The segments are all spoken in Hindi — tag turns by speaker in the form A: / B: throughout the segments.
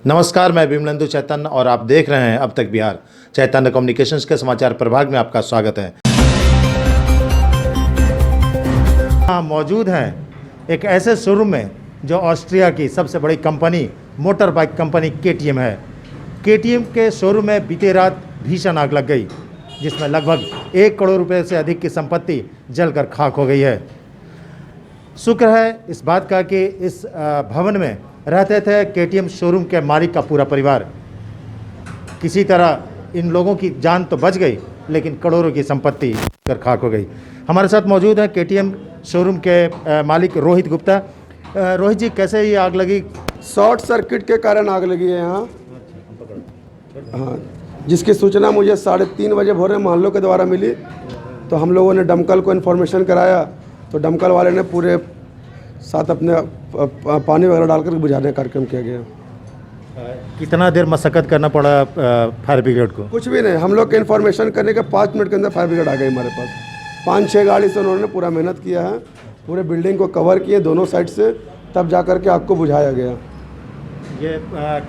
A: नमस्कार, मैं विमलेंदु चैतन्य और आप देख रहे हैं अब तक बिहार। चैतन्य कम्युनिकेशंस के समाचार प्रभाग में आपका स्वागत है। मौजूद हैं एक ऐसे शोरूम में जो ऑस्ट्रिया की सबसे बड़ी company motor bike company KTM है। KTM के शोरूम में बीते रात भीषण आग लग गई, जिसमें लगभग 1 करोड़ रुपए से अधिक की संपत्ति जलकर खाक हो गई है। शुक्र है इस बात का कि इस भवन में रहते थे KTM शोरूम के मालिक का पूरा परिवार। किसी तरह इन लोगों की जान तो बच गई, लेकिन करोड़ों की संपत्ति कर खाक हो गई। हमारे साथ मौजूद हैं KTM शोरूम के मालिक रोहित गुप्ता। रोहित जी, कैसे ये आग लगी?
B: शॉर्ट सर्किट के कारण आग लगी है यहाँ। हाँ, जिसकी सूचना मुझे 3:30 बजे भोर में मोहल्लों के द्वारा मिली, तो हम लोगों ने दमकल को इन्फॉर्मेशन कराया, तो दमकल वाले ने पूरे साथ अपने पानी वगैरह डालकर बुझाने का कार्यक्रम किया गया।
A: कितना देर मशक्कत करना पड़ा फायर ब्रिगेड को?
B: कुछ भी नहीं, हम लोग के इन्फॉर्मेशन करने के 5 मिनट के अंदर फायर ब्रिगेड आ गई हमारे पास। 5-6 गाड़ी से उन्होंने पूरा मेहनत किया है, पूरे बिल्डिंग को कवर किए दोनों साइड से, तब जा कर के आग को बुझाया गया।
A: ये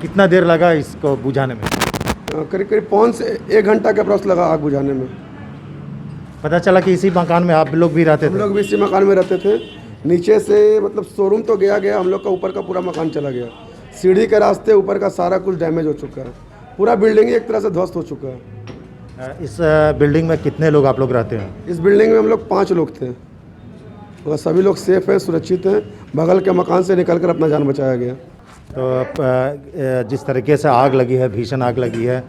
A: कितना देर लगा इसको बुझाने में?
B: करीब करीब 5 से 1 घंटा के अप्रॉक्स लगा आग बुझाने में।
A: पता चला कि इसी मकान में आप लोग भी रहते थे?
B: हम लोग भी इसी मकान में रहते थे। नीचे से मतलब शोरूम तो गया, हम लोग का ऊपर का पूरा मकान चला गया। सीढ़ी के रास्ते ऊपर का सारा कुछ डैमेज हो चुका है, पूरा बिल्डिंग ही एक तरह से ध्वस्त हो चुका है।
A: इस बिल्डिंग में कितने लोग आप लोग रहते हैं?
B: इस बिल्डिंग में हम लोग 5 लोग थे और सभी लोग सेफ हैं, सुरक्षित हैं। बगल के मकान से निकलकर अपना जान बचाया गया।
A: तो जिस तरीके से आग लगी है, भीषण आग लगी है,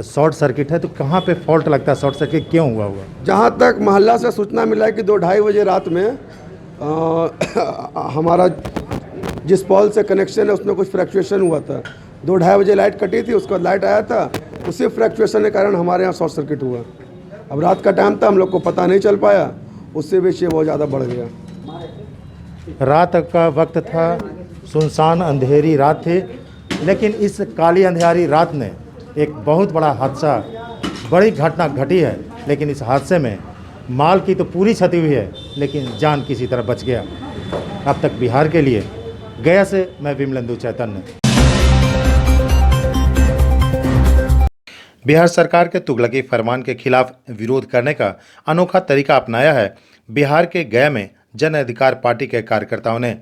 A: शॉर्ट सर्किट है, तो कहाँ पे फॉल्ट लगता है? शॉर्ट सर्किट क्यों हुआ?
B: जहाँ तक मोहल्ला से सूचना मिला है कि 2-2:30 बजे रात में हमारा जिस पॉल से कनेक्शन है उसमें कुछ फ्रैक्चुएशन हुआ था। 2-2:30 बजे लाइट कटी थी, उसके बाद लाइट आया था, उसी फ्रैक्चुएशन के कारण हमारे यहाँ शॉर्ट सर्किट हुआ। अब रात का टाइम था, हम लोग को पता नहीं चल पाया, उससे भी ये बहुत ज़्यादा बढ़ गया।
A: रात का वक्त था, सुनसान अंधेरी रात थी, लेकिन इस काली अंधेरी रात ने एक बहुत बड़ा हादसा, बड़ी घटना घटी है। लेकिन इस हादसे में माल की तो पूरी क्षति हुई है, लेकिन जान किसी तरह बच गया। अब तक बिहार के लिए गया से मैं विमलेंदु चैतन्य। बिहार सरकार के तुगलकी फरमान के खिलाफ विरोध करने का अनोखा तरीका अपनाया है बिहार के गया में जन अधिकार पार्टी के कार्यकर्ताओं ने।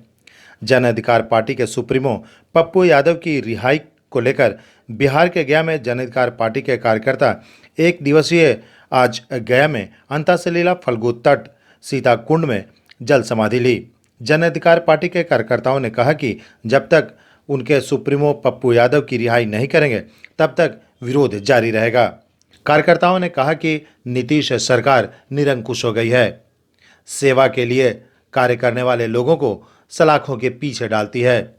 A: जन अधिकार पार्टी के सुप्रीमो पप्पू यादव की रिहाई को लेकर बिहार के गया में जन अधिकार पार्टी के कार्यकर्ता एक दिवसीय आज गया में अंतासलीला फल्गु तट सीता कुंड में जल समाधि ली। जन अधिकार पार्टी के कार्यकर्ताओं ने कहा कि जब तक उनके सुप्रीमो पप्पू यादव की रिहाई नहीं करेंगे, तब तक विरोध जारी रहेगा। कार्यकर्ताओं ने कहा कि नीतीश सरकार निरंकुश हो गई है, सेवा के लिए कार्य करने वाले लोगों को सलाखों के पीछे डालती है।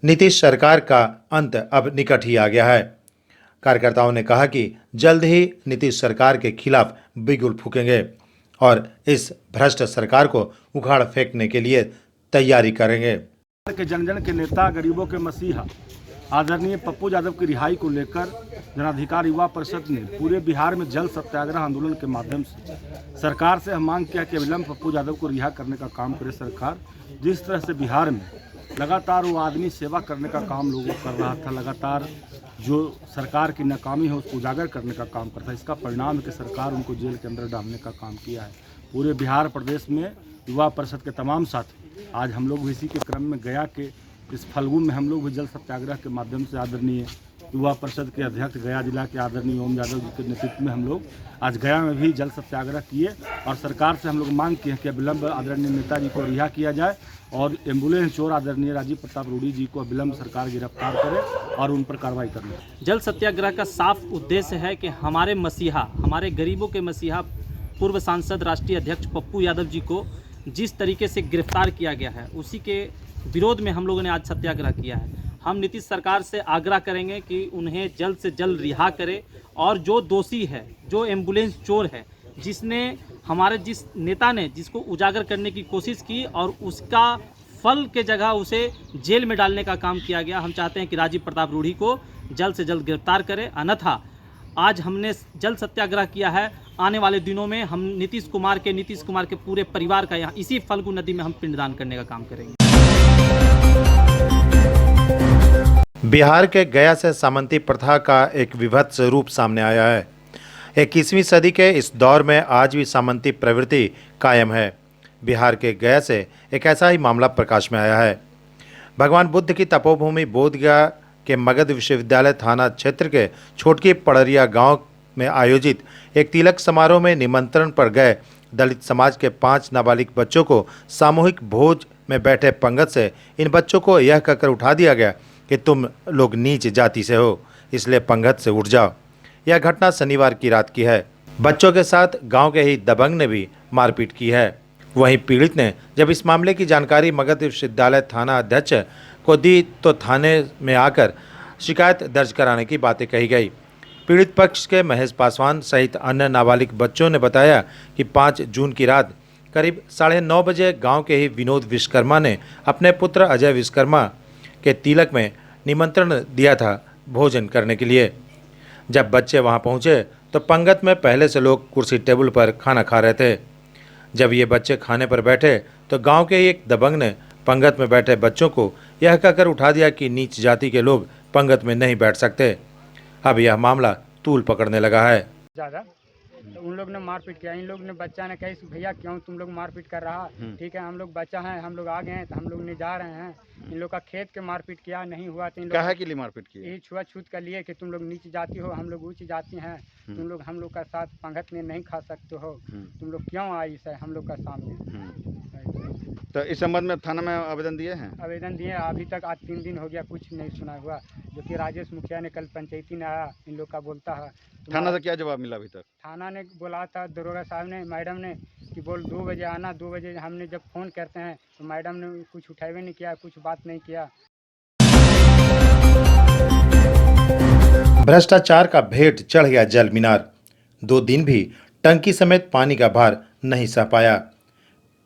A: नीतीश सरकार का अंत अब निकट ही आ गया है। कार्यकर्ताओं ने कहा कि जल्द ही नीतीश सरकार के खिलाफ बिगुल फूकेंगे और इस भ्रष्ट सरकार को उखाड़ फेंकने के लिए तैयारी करेंगे।
C: के जन जन के नेता, गरीबों के मसीहा आदरणीय पप्पू यादव की रिहाई को लेकर जन अधिकार युवा परिषद ने पूरे बिहार में जल सत्याग्रह आंदोलन के माध्यम से सरकार से हम मांग किया कि अविलंब पप्पू यादव को रिहा करने का काम करे सरकार। जिस तरह से बिहार में लगातार वो आदमी सेवा करने का काम लोगों कर रहा था, लगातार जो सरकार की नाकामी है उसको उजागर करने का काम करता है, इसका परिणाम है कि सरकार उनको जेल के अंदर डालने का काम किया है। पूरे बिहार प्रदेश में युवा परिषद के तमाम साथी आज हम लोग भी इसी के क्रम में गया के इस फल्गु में हम लोग भी जल सत्याग्रह के माध्यम से आदरणीय युवा परिषद के अध्यक्ष गया जिला के आदरणीय ओम यादव जी के नेतृत्व में हम लोग आज गया में भी जल सत्याग्रह किए और सरकार से हम लोग मांग किए कि अविलंब आदरणीय नेताजी को रिहा किया जाए और एम्बुलेंस चोर आदरणीय राजीव प्रताप रूडी जी को अविलंब सरकार गिरफ्तार करे और उन पर कार्रवाई करे।
D: जल सत्याग्रह का साफ उद्देश्य है कि हमारे मसीहा, हमारे गरीबों के मसीहा पूर्व सांसद राष्ट्रीय अध्यक्ष पप्पू यादव जी को जिस तरीके से गिरफ्तार किया गया है, उसी के विरोध में हम लोगों ने आज सत्याग्रह किया है। हम नीतीश सरकार से आग्रह करेंगे कि उन्हें जल्द से जल्द रिहा करे और जो दोषी है, जो एम्बुलेंस चोर है, जिसने हमारे जिस नेता ने जिसको उजागर करने की कोशिश की और उसका फल के जगह उसे जेल में डालने का काम किया गया, हम चाहते हैं कि राजीव प्रताप रूडी को जल्द से जल्द गिरफ्तार करें। अन्यथा आज हमने जल सत्याग्रह किया है, आने वाले दिनों में हम नीतीश कुमार के पूरे परिवार का यहाँ इसी फल्गु नदी में हम पिंडदान करने का काम करेंगे।
A: बिहार के गया से सामंती प्रथा का एक विभत्स रूप सामने आया है। 21वीं सदी के इस दौर में आज भी सामंती प्रवृत्ति कायम है। बिहार के गया से एक ऐसा ही मामला प्रकाश में आया है। भगवान बुद्ध की तपोभूमि बोधगया के मगध विश्वविद्यालय थाना क्षेत्र के छोटकी पड़रिया गांव में आयोजित एक तिलक समारोह में निमंत्रण पर गए दलित समाज के 5 नाबालिग बच्चों को सामूहिक भोज में बैठे पंगत से इन बच्चों को यह कहकर उठा दिया गया कि तुम लोग नीच जाति से हो, इसलिए पंगत से उठ जाओ। यह घटना शनिवार की रात की है। बच्चों के साथ गांव के ही दबंग ने भी मारपीट की है। वहीं पीड़ित ने जब इस मामले की जानकारी मगध विश्वविद्यालय थाना अध्यक्ष को दी तो थाने में आकर शिकायत दर्ज कराने की बातें कही गई। पीड़ित पक्ष के महेश पासवान सहित अन्य नाबालिग बच्चों ने बताया कि 5 जून की रात करीब 9:30 बजे गांव के ही विनोद विश्वकर्मा ने अपने पुत्र अजय विश्वकर्मा के तिलक में निमंत्रण दिया था भोजन करने के लिए। जब बच्चे वहां पहुंचे तो पंगत में पहले से लोग कुर्सी टेबल पर खाना खा रहे थे। जब ये बच्चे खाने पर बैठे तो गांव के ही एक दबंग ने पंगत में बैठे बच्चों को यह कहकर उठा दिया कि नीच जाति के लोग पंगत में नहीं बैठ सकते। अब यह मामला तूल पकड़ने लगा है।
E: ज़्यादा तो उन लोग ने मारपीट किया। इन लोग ने बच्चा ने कही भैया क्यों तुम लोग मारपीट कर रहा, ठीक है हम लोग बच्चा हैं, हम लोग आ गए हैं तो हम लोग नहीं जा रहे हैं। इन लोग का खेत के मारपीट किया, नहीं हुआ तो इन लोग
F: के लिए मारपीट की?
E: यही छुआछूत कर लिए कि तुम लोग नीच जाति हो, हम लोग ऊंच जाति हैं, तुम लोग हम लोग का साथ पंगत में नहीं खा सकते हो, तुम लोग क्यों आई से हम लोग का सामने।
F: तो इस संबंध में थाना में आवेदन दिए हैं?
E: आवेदन दिए, अभी तक आज 3 दिन हो गया, कुछ नहीं सुना हुआ। जो कि राजेश मुखिया ने कल पंचायती में आया, इन लोग का बोलता है।
F: थाना से क्या जवाब मिला अभी तक?
E: थाना ने बोला था दरोगा साहब ने, मैडम ने कि बोल 2 बजे आना। 2 बजे हमने जब फ़ोन करते हैं तो मैडम ने कुछ उठावे नहीं किया, कुछ बात नहीं किया।
A: भ्रष्टाचार का भेंट चढ़ गया जल मीनार। 2 दिन भी टंकी समेत पानी का भार नहीं सह पाया।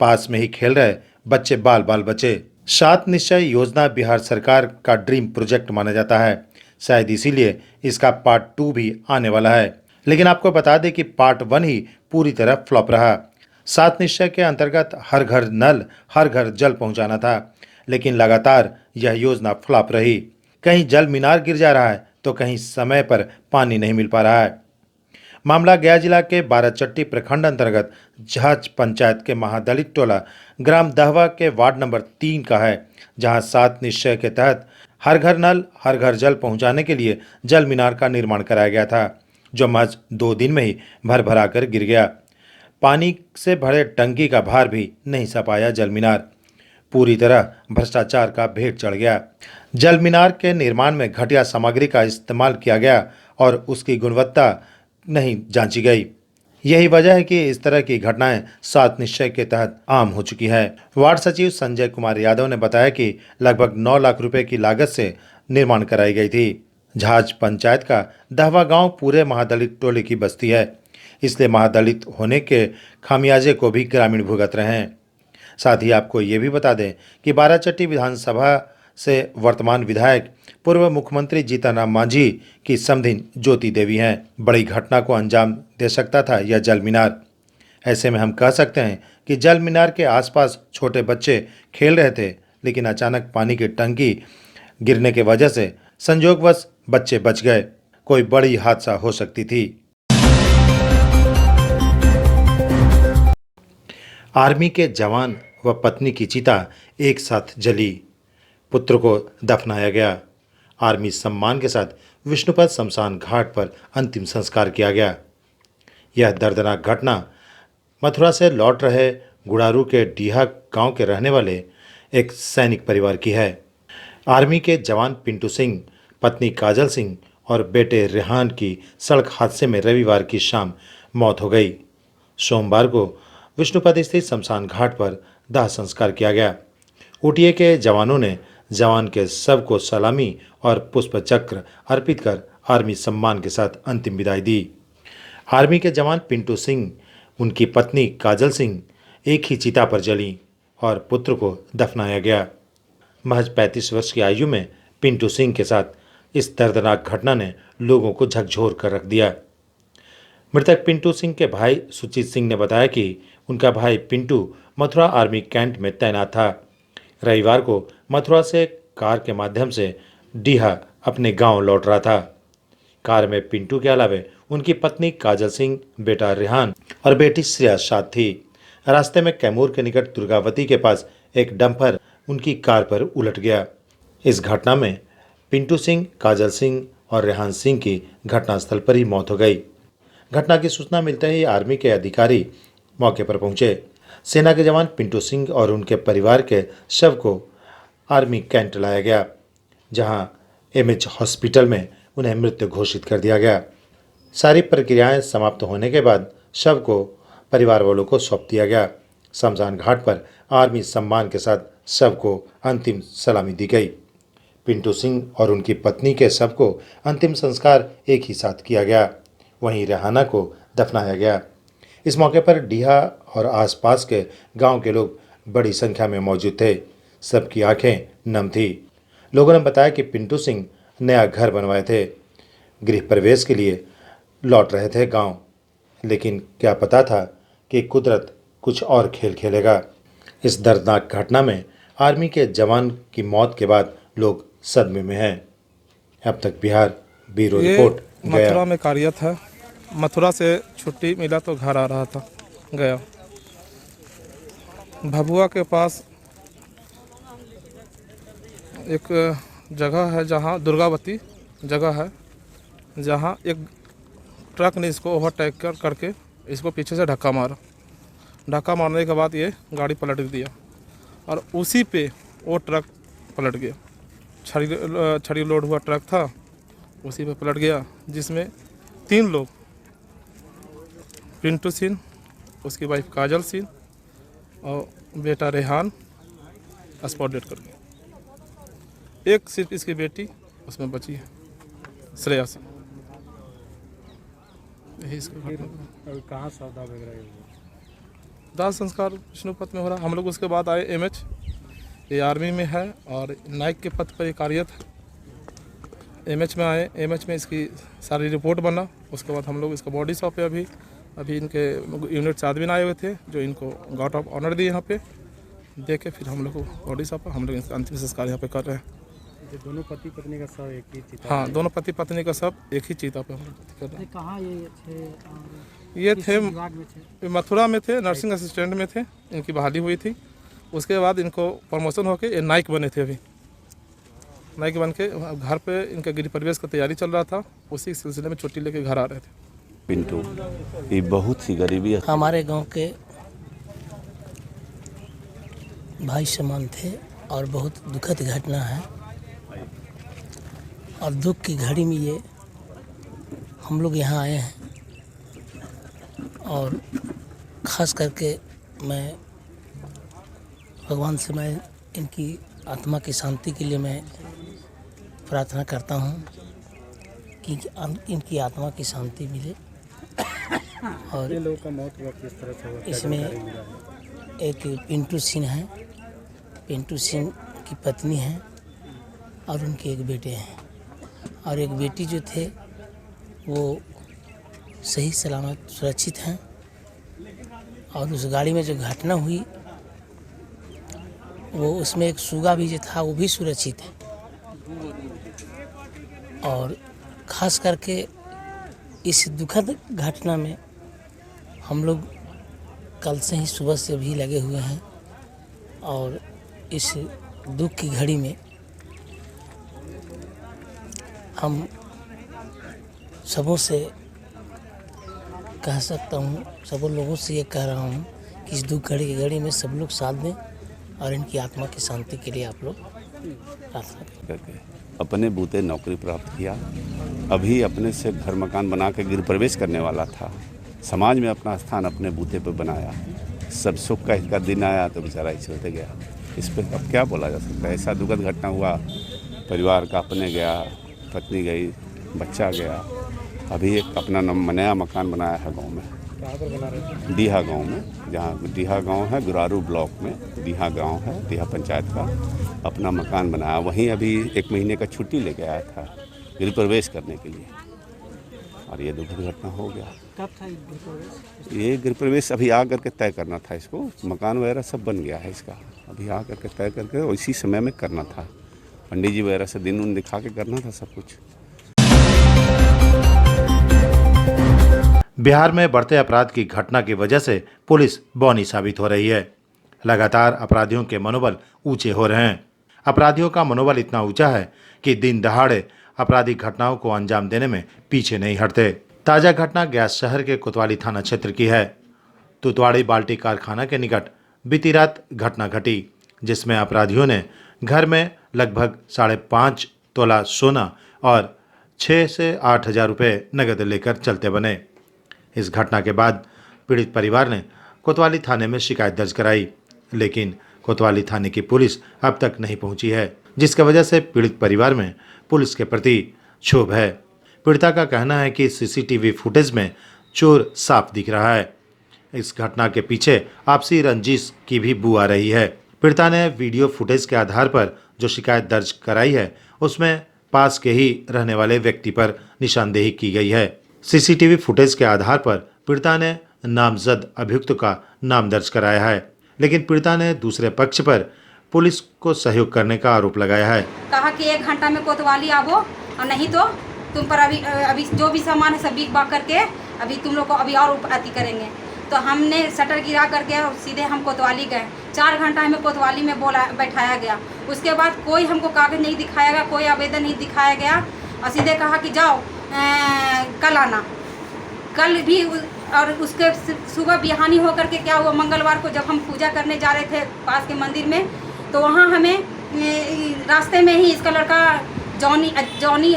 A: पास में ही खेल रहे बच्चे बाल बाल बचे। 7 निश्चय योजना बिहार सरकार का ड्रीम प्रोजेक्ट माना जाता है। शायद इसीलिए इसका पार्ट 2 भी आने वाला है। लेकिन आपको बता दें कि पार्ट 1 ही पूरी तरह फ्लॉप रहा। 7 निश्चय के अंतर्गत हर घर नल, हर घर जल पहुंचाना था, लेकिन लगातार यह योजना फ्लॉप रही। कहीं जल मीनार गिर जा रहा है तो कहीं समय पर पानी नहीं मिल पा रहा है। मामला गया जिला के बाराचट्टी प्रखंड अंतर्गत जहाज पंचायत के महादलित टोला ग्राम दहवा के वार्ड नंबर 3 का है, जहां 7 निश्चय के तहत हर घर नल, हर घर जल पहुंचाने के लिए जल मीनार का निर्माण कराया गया था, जो महज 2 दिन में ही भर भरा कर गिर गया। पानी से भरे टंकी का भार भी नहीं सह पाया जल मीनार। पूरी तरह भ्रष्टाचार का भेंट चढ़ गया। जल मीनार के निर्माण में घटिया सामग्री का इस्तेमाल किया गया और उसकी गुणवत्ता नहीं जांची गई। यही वजह है कि इस तरह की घटनाएं 7 निश्चय के तहत आम हो चुकी है। वार्ड सचिव संजय कुमार यादव ने बताया कि लगभग 9 लाख रुपए की लागत से निर्माण कराई गई थी। जहाज पंचायत का दहवा गांव पूरे महादलित टोले की बस्ती है, इसलिए महादलित होने के खामियाजे को भी ग्रामीण भुगत रहे हैं। साथ ही आपको ये भी बता दें कि बाराचट्टी विधानसभा से वर्तमान विधायक पूर्व मुख्यमंत्री जीतन राम मांझी की समधिन ज्योति देवी हैं। बड़ी घटना को अंजाम दे सकता था यह जल मीनार। ऐसे में हम कह सकते हैं कि जल मीनार के आसपास छोटे बच्चे खेल रहे थे, लेकिन अचानक पानी की टंकी गिरने की वजह से संयोगवश बच्चे बच गए। कोई बड़ी हादसा हो सकती थी। आर्मी के जवान व पत्नी की चिता एक साथ जली। पुत्र को दफनाया गया। आर्मी सम्मान के साथ विष्णुपद शमशान घाट पर अंतिम संस्कार किया गया। यह दर्दनाक घटना मथुरा से लौट रहे गुड़ारू के डीहा गांव के रहने वाले एक सैनिक परिवार की है। आर्मी के जवान पिंटू सिंह, पत्नी काजल सिंह और बेटे रेहान की सड़क हादसे में रविवार की शाम मौत हो गई। सोमवार को विष्णुपद स्थित शमशान घाट पर दाह संस्कार किया गया। ऊटीए के जवानों ने जवान के शव को सलामी और पुष्प चक्र अर्पित कर आर्मी सम्मान के साथ अंतिम विदाई दी। आर्मी के जवान पिंटू सिंह, उनकी पत्नी काजल सिंह एक ही चिता पर जली और पुत्र को दफनाया गया। महज 35 वर्ष की आयु में पिंटू सिंह के साथ इस दर्दनाक घटना ने लोगों को झकझोर कर रख दिया। मृतक पिंटू सिंह के भाई सुचित सिंह ने बताया कि उनका भाई पिंटू मथुरा आर्मी कैंट में तैनात था। रविवार को मथुरा से कार के माध्यम से डीहा अपने गांव लौट रहा था। कार में पिंटू के अलावे उनकी पत्नी काजल सिंह, बेटा रेहान और बेटी श्रेया साथ थी। रास्ते में कैमूर के निकट दुर्गावती के पास एक डंपर उनकी कार पर उलट गया। इस घटना में पिंटू सिंह, काजल सिंह और रेहान सिंह की घटनास्थल पर ही मौत हो गई। घटना की सूचना मिलते ही आर्मी के अधिकारी मौके पर पहुंचे। सेना के जवान पिंटू सिंह और उनके परिवार के शव को आर्मी कैंट लाया गया, जहां एमएच हॉस्पिटल में उन्हें मृत घोषित कर दिया गया। सारी प्रक्रियाएं समाप्त होने के बाद शव को परिवार वालों को सौंप दिया गया। शमशान घाट पर आर्मी सम्मान के साथ शव को अंतिम सलामी दी गई। पिंटू सिंह और उनकी पत्नी के शव को अंतिम संस्कार एक ही साथ किया गया, वहीं रेहाना को दफनाया गया। इस मौके पर डीहा और आसपास के गांव के लोग बड़ी संख्या में मौजूद थे। सबकी आंखें नम थी। लोगों ने बताया कि पिंटू सिंह नया घर बनवाए थे, गृह प्रवेश के लिए लौट रहे थे गांव, लेकिन क्या पता था कि कुदरत कुछ और खेल खेलेगा। इस दर्दनाक घटना में आर्मी के जवान की मौत के बाद लोग सदमे में हैं। अब तक बिहार ब्यूरो रिपोर्ट
G: मथुरा
A: गया।
G: में कार्यरत है। मथुरा से छुट्टी मिला तो घर आ रहा था, गया। भभुआ के पास एक जगह है जहाँ दुर्गावती जगह है, जहाँ एक ट्रक ने इसको ओवरटेक करके इसको पीछे से धक्का मारा। धक्का मारने के बाद ये गाड़ी पलट दिया और उसी पे वो ट्रक पलट गया। छड़ी लोड हुआ ट्रक था, उसी पे पलट गया, जिसमें 3 लोग, पिंटू सिंह, उसकी वाइफ काजल सिंह और बेटा रेहान स्पॉट डेड कर गए। एक सिर्फ इसकी बेटी उसमें बची है, श्रेया सिंह। यही इसका घटना।
C: कहाँ सौदा वगैरह?
G: दाह संस्कार विष्णुपत में हो रहा। हम लोग उसके बाद आए एमएच, ये आर्मी में है और नायक के पद पर ये कार्यरत है। एमएच में आए, एमएच में इसकी सारी रिपोर्ट बना। उसके बाद हम लोग इसका बॉडी सौंपे। अभी इनके यूनिट से आदमी आए हुए थे जो इनको गार्ड ऑफ ऑनर दिए यहाँ पे, दे के फिर हम लोग को बॉडी सौंपा। हम लोग इसका अंतिम संस्कार यहाँ पे कर रहे हैं।
C: दोनों पति पत्नी का सब एक ही चिता?
G: हाँ, दोनों पति पत्नी का सब एक ही चीता पे हम लोग कर रहे हैं।
E: कहाँ ये थे?
G: ये थे
E: विभाग में थे?
G: मथुरा में थे, नर्सिंग असिस्टेंट में थे। इनकी बहाली हुई थी, उसके बाद इनको प्रमोशन होके ये नाइक बने थे। अभी नाइक बन के घर पे इनका गृह प्रवेश का तैयारी चल रहा था, उसी सिलसिले में छुट्टी लेके घर आ रहे थे।
H: पिंटू, ये बहुत सी गरीबी है।
I: हमारे गांव के भाई समान थे और बहुत दुखद घटना है। और दुख की घड़ी में ये हम लोग यहाँ आए हैं और ख़ास करके मैं भगवान से मैं इनकी आत्मा की शांति के लिए मैं प्रार्थना करता हूँ कि इनकी आत्मा की शांति मिले। और
C: ये लोगों का मौत हुआ किस तरह से हुआ?
I: इसमें एक पिंटू सिंह है, पिंटू सिंह की पत्नी है और उनके एक बेटे हैं, और एक बेटी जो थे वो सही सलामत सुरक्षित हैं। और उस गाड़ी में जो घटना हुई वो उसमें एक सुगा भी जो था वो भी सुरक्षित है। और ख़ास करके इस दुखद घटना में हम लोग कल से ही सुबह से भी लगे हुए हैं और इस दुख की घड़ी में हम सबों से कह सकता हूँ, सब लोगों से ये कह रहा हूँ कि इस दुख घड़ी की घड़ी में सब लोग साथ दें और इनकी आत्मा की शांति के लिए आप लोग प्रार्थना
H: करके अपने बूते नौकरी प्राप्त किया। अभी अपने से घर मकान बना के गृह प्रवेश करने वाला था। समाज में अपना स्थान अपने बूते पर बनाया। सब सुख का इसका दिन आया तो बेचारा ही चलते गया। इस पर अब क्या बोला जा सकता है? ऐसा दुखद घटना हुआ, परिवार का अपने गया, पत्नी गई, बच्चा गया। अभी एक अपना नया मकान बनाया है गांव में।
C: कहाँ पर बना रहे थे?
H: डीहा गांव में, जहाँ डीहा गांव है, गुरारू ब्लॉक में डीहा गांव है, डीहा पंचायत का अपना मकान बनाया। वहीं अभी 1 महीने का छुट्टी लेके आया था गृह प्रवेश करने के लिए, और ये दुखद घटना हो गया।
E: कब था गृह प्रवेश?
H: ये गृह प्रवेश अभी आ करके तय करना था इसको। मकान वगैरह सब बन गया है इसका, अभी आ करके तय करके इसी समय में करना था। पंडित जी वगैरह से दिन उन दिखा के करना था सब कुछ।
A: बिहार में बढ़ते अपराध की घटना की वजह से पुलिस बौनी साबित हो रही है। लगातार अपराधियों के मनोबल ऊंचे हो रहे हैं। अपराधियों का मनोबल इतना ऊंचा है कि दिन दहाड़े आपराधिक घटनाओं को अंजाम देने में पीछे नहीं हटते। ताजा घटना गया शहर के कोतवाली थाना क्षेत्र की है। तुतवाड़ी बाल्टी कारखाना के निकट बीती रात घटना घटी, जिसमें अपराधियों ने घर में लगभग 5.5 तोला सोना और 6 से 8 हजार रुपये नगद लेकर चलते बने। इस घटना के बाद पीड़ित परिवार ने कोतवाली थाने में शिकायत दर्ज कराई, लेकिन कोतवाली थाने की पुलिस अब तक नहीं पहुंची है, जिसकी वजह से पीड़ित परिवार में पुलिस के प्रति क्षोभ है। पीड़िता का कहना है कि सीसीटीवी फुटेज में चोर साफ दिख रहा है। इस घटना के पीछे आपसी रंजिश की भी बू आ रही है। पीड़िता ने वीडियो फुटेज के आधार पर जो शिकायत दर्ज कराई है, उसमें पास के ही रहने वाले व्यक्ति पर निशानदेही की गई है। सीसीटीवी फुटेज के आधार पर पीड़िता ने नामजद अभियुक्त का नाम दर्ज कराया है, लेकिन पीड़िता ने दूसरे पक्ष पर पुलिस को सहयोग करने का आरोप लगाया है।
J: कहा कि 1 घंटा में कोतवाली आवो और नहीं तो तुम पर अभी जो भी सामान है सब बिक बाक करके अभी तुम लोग को अभी और अति करेंगे। तो हमने शटर गिरा करके सीधे हम कोतवाली गए। 4 घंटा हमें कोतवाली में बैठाया गया। उसके बाद कोई हमको कागज नहीं दिखाया गया, कोई आवेदन नहीं दिखाया गया और सीधे कहा कि जाओ कल आना। कल भी और उसके सुबह बिहानी होकर के क्या हुआ, मंगलवार को जब हम पूजा करने जा रहे थे पास के मंदिर में, तो वहाँ हमें रास्ते में ही इसका लड़का जॉनी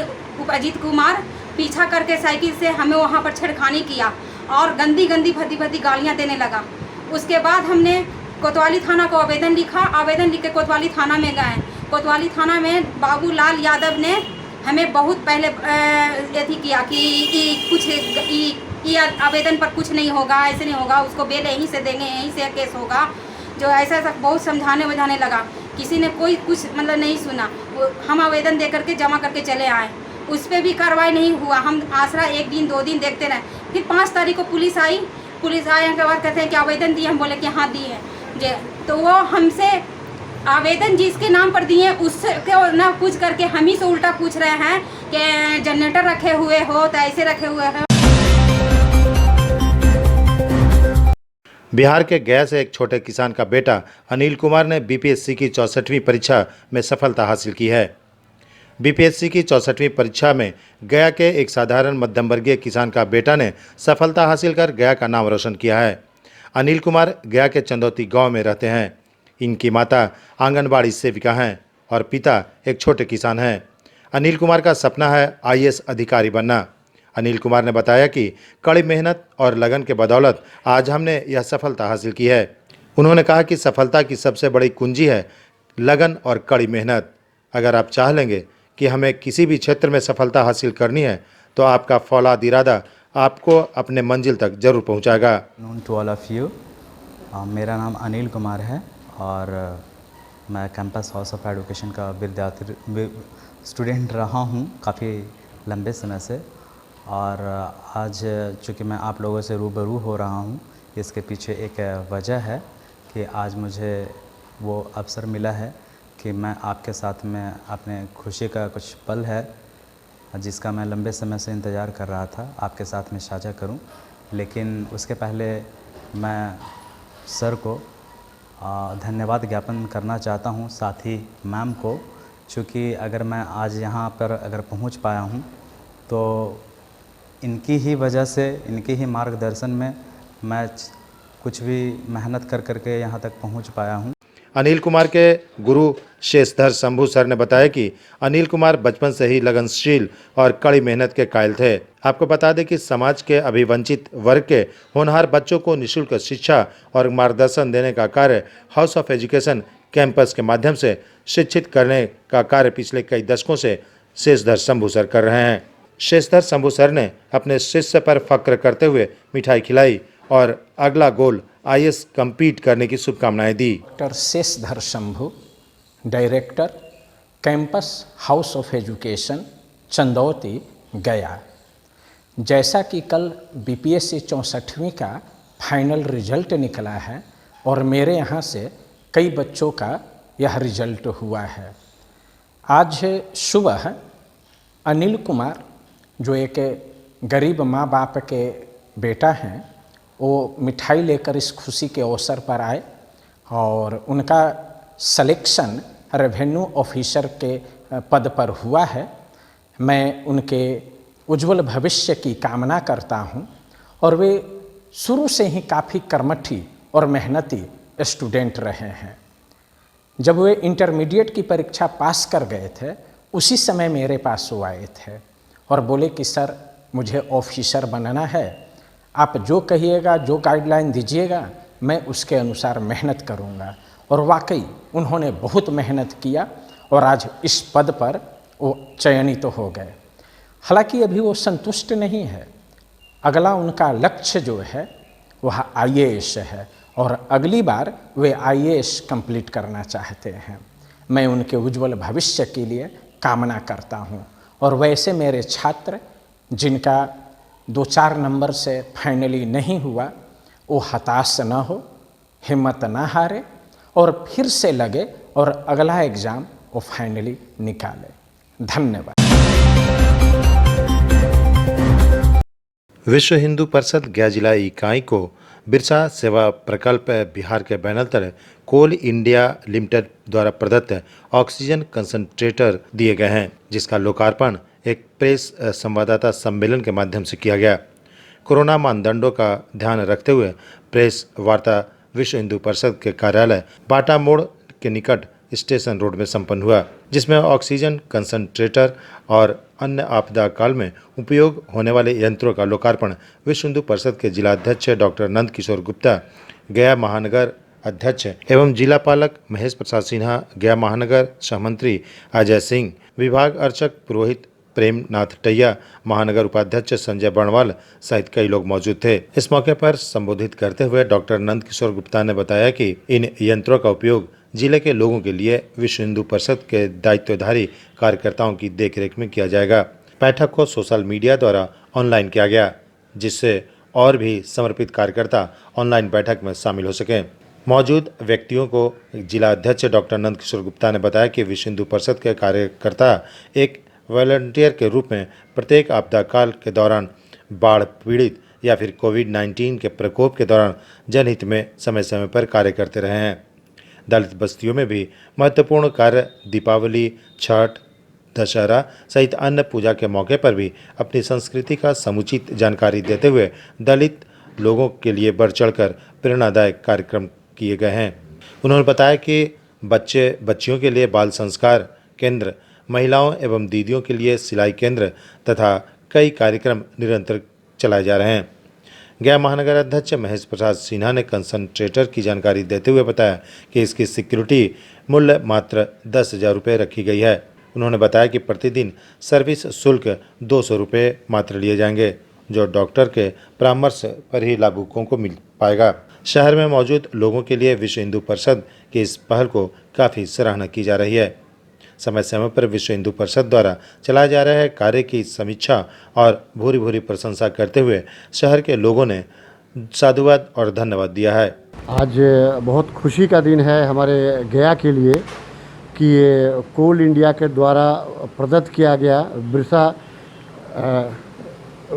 J: अजीत कुमार पीछा करके साइकिल से हमें वहाँ पर छेड़खानी किया और गंदी भद्दी गालियाँ देने लगा। उसके बाद हमने कोतवाली थाना को आवेदन लिखा। आवेदन लिख के कोतवाली थाना में गए। कोतवाली थाना में बाबूलाल यादव ने हमें बहुत पहले यही किया कि कुछ ये आवेदन पर कुछ नहीं होगा, ऐसे नहीं होगा, उसको बेल यहीं से देंगे, यहीं से केस होगा, जो ऐसा बहुत समझाने वझाने लगा। किसी ने कोई कुछ मतलब नहीं सुना। हम आवेदन दे करके जमा करके चले आए, उस पर भी कार्रवाई नहीं हुआ। हम आसरा 1 दिन 2 दिन देखते रहे। फिर 5 तारीख को पुलिस आई। पुलिस आने के बाद कहते हैं कि आवेदन दिए। हम बोले कि हाँ दिए जे। तो वो हमसे आवेदन जिसके नाम पर दिए उसके ना पूछ करके हम ही से उल्टा पूछ रहे हैं कि जनरेटर रखे हुए हो तो ऐसे रखे हुए हो।
A: बिहार के गया से एक छोटे किसान का बेटा अनिल कुमार ने बीपीएससी की 64वीं परीक्षा में सफलता हासिल की है। बीपीएससी की 64वीं परीक्षा में गया के एक साधारण मध्यम वर्गीय किसान का बेटा ने सफलता हासिल कर गया का नाम रोशन किया है। अनिल कुमार गया के चंदौती गांव में रहते हैं। इनकी माता आंगनबाड़ी सेविका हैं और पिता एक छोटे किसान हैं। अनिल कुमार का सपना है आईएएस अधिकारी बनना। अनिल कुमार ने बताया कि कड़ी मेहनत और लगन के बदौलत आज हमने यह सफलता हासिल की है। उन्होंने कहा कि सफलता की सबसे बड़ी कुंजी है लगन और कड़ी मेहनत। अगर आप चाह लेंगे कि हमें किसी भी क्षेत्र में सफलता हासिल करनी है तो आपका फौलाद इरादा आपको अपने मंजिल तक जरूर पहुंचाएगा।
K: टू ऑल ऑफ यू, मेरा नाम अनिल कुमार है और मैं कैंपस हाउस ऑफ एजुकेशन का विद्यार्थी स्टूडेंट रहा हूं काफ़ी लंबे समय से। और आज चूँकि मैं आप लोगों से रूबरू हो रहा हूं, इसके पीछे एक वजह है कि आज मुझे वो अवसर मिला है कि मैं आपके साथ में अपने खुशी का कुछ पल है जिसका मैं लंबे समय से इंतज़ार कर रहा था आपके साथ में साझा करूं। लेकिन उसके पहले मैं सर को धन्यवाद ज्ञापन करना चाहता हूं, साथ ही मैम को, चूँकि अगर मैं आज यहाँ पर अगर पहुँच पाया हूँ तो इनकी ही वजह से, इनके ही मार्गदर्शन में मैं कुछ भी मेहनत कर करके यहाँ तक पहुँच पाया हूँ।
A: अनिल कुमार के गुरु शेषधर शंभू सर ने बताया कि अनिल कुमार बचपन से ही लगनशील और कड़ी मेहनत के कायल थे। आपको बता दें कि समाज के अभिवंचित वर्ग के होनहार बच्चों को निःशुल्क शिक्षा और मार्गदर्शन देने का कार्य हाउस ऑफ एजुकेशन कैंपस के माध्यम से शिक्षित करने का कार्य पिछले कई दशकों से शेषधर शंभू सर कर रहे हैं। शेषधर शंभू सर ने अपने शिष्य पर फक्र करते हुए मिठाई खिलाई और अगला गोल आईएएस कम्पीट करने की शुभकामनाएं दी।
L: Doctor Sheshdhar Shambhu, director campus house of education Chandauti Gaya. जैसा कि कल बीपीएससी 64वीं का फाइनल रिजल्ट निकला है और मेरे यहाँ से कई बच्चों का यह रिजल्ट हुआ है, आज सुबह अनिल कुमार जो एक गरीब माँ बाप के बेटा हैं, वो मिठाई लेकर इस खुशी के अवसर पर आए और उनका सिलेक्शन रेवेन्यू ऑफिसर के पद पर हुआ है। मैं उनके उज्जवल भविष्य की कामना करता हूं और वे शुरू से ही काफ़ी कर्मठी और मेहनती स्टूडेंट रहे हैं। जब वे इंटरमीडिएट की परीक्षा पास कर गए थे, उसी समय मेरे पास वो आए थे और बोले कि सर मुझे ऑफिसर बनना है, आप जो कहिएगा, जो गाइडलाइन दीजिएगा, मैं उसके अनुसार मेहनत करूंगा। और वाकई उन्होंने बहुत मेहनत किया और आज इस पद पर वो चयनित तो हो गए। हालांकि अभी वो संतुष्ट नहीं है, अगला उनका लक्ष्य जो है वह IAS है और अगली बार वे IAS कंप्लीट करना चाहते हैं। मैं उनके उज्जवल भविष्य के लिए कामना करता हूँ। और वैसे मेरे छात्र जिनका 2-4 नंबर से फाइनली नहीं हुआ, वो हताश न हो, हिम्मत न हारे और फिर से लगे और अगला एग्ज़ाम वो फाइनली निकाले। धन्यवाद।
A: विश्व हिंदू परिषद गया जिला इकाई को बिरसा सेवा प्रकल्प बिहार के बैनर तले कोल इंडिया लिमिटेड द्वारा प्रदत्त ऑक्सीजन कंसंट्रेटर दिए गए हैं, जिसका लोकार्पण एक प्रेस संवाददाता सम्मेलन के माध्यम से किया गया। कोरोना मानदंडों का ध्यान रखते हुए प्रेस वार्ता विश्व हिंदू परिषद के कार्यालय बाटा मोड़ के निकट स्टेशन रोड में संपन्न हुआ, जिसमें ऑक्सीजन कंसंट्रेटर और अन्य आपदा काल में उपयोग होने वाले यंत्रों का लोकार्पण विश्व हिंदू परिषद के जिलाध्यक्ष डॉक्टर नंद किशोर गुप्ता, गया महानगर अध्यक्ष एवं जिला पालक महेश प्रसाद सिन्हा, गया महानगर सहमंत्री अजय सिंह, विभाग अर्चक पुरोहित प्रेमनाथ टैया, महानगर उपाध्यक्ष संजय बर्णवाल सहित कई लोग मौजूद थे। इस मौके पर संबोधित करते हुए डॉक्टर नंद किशोर गुप्ता ने बताया कि इन यंत्रों का उपयोग जिले के लोगों के लिए विश्व हिंदू परिषद के दायित्वधारी कार्यकर्ताओं की देखरेख में किया जाएगा। बैठक को सोशल मीडिया द्वारा ऑनलाइन किया गया, जिससे और भी समर्पित कार्यकर्ता ऑनलाइन बैठक में शामिल हो सकें। मौजूद व्यक्तियों को जिला अध्यक्ष डॉक्टर नंद किशोर गुप्ता ने बताया कि विश्व हिंदू परिषद के कार्यकर्ता एक वॉलंटियर के रूप में प्रत्येक आपदा काल के दौरान, बाढ़ पीड़ित या फिर कोविड-19 के प्रकोप के दौरान जनहित में समय समय पर कार्य करते रहे हैं। दलित बस्तियों में भी महत्वपूर्ण कार्य दीपावली, छठ, दशहरा सहित अन्य पूजा के मौके पर भी अपनी संस्कृति का समुचित जानकारी देते हुए दलित लोगों के लिए बढ़ चढ़कर प्रेरणादायक कार्यक्रम किए गए हैं। उन्होंने बताया कि बच्चियों के लिए बाल संस्कार केंद्र, महिलाओं एवं दीदियों के लिए सिलाई केंद्र तथा कई कार्यक्रम निरंतर चलाए जा रहे हैं। गया महानगर अध्यक्ष महेश प्रसाद सिन्हा ने कंसंट्रेटर की जानकारी देते हुए बताया कि इसकी सिक्योरिटी मूल्य मात्र 10,000 रुपये रखी गई है। उन्होंने बताया कि प्रतिदिन सर्विस शुल्क 200 रुपये मात्र लिए जाएंगे, जो डॉक्टर के परामर्श पर ही लाभुकों को मिल पाएगा। शहर में मौजूद लोगों के लिए विश्व हिंदू परिषद की इस पहल को काफ़ी सराहना की जा रही है। समय समय पर विश्व हिंदू परिषद द्वारा चलाए जा रहे कार्य की समीक्षा और भूरी भूरी प्रशंसा करते हुए शहर के लोगों ने साधुवाद और धन्यवाद दिया है।
M: आज बहुत खुशी का दिन है हमारे गया के लिए कि ये कोल इंडिया के द्वारा प्रदत्त किया गया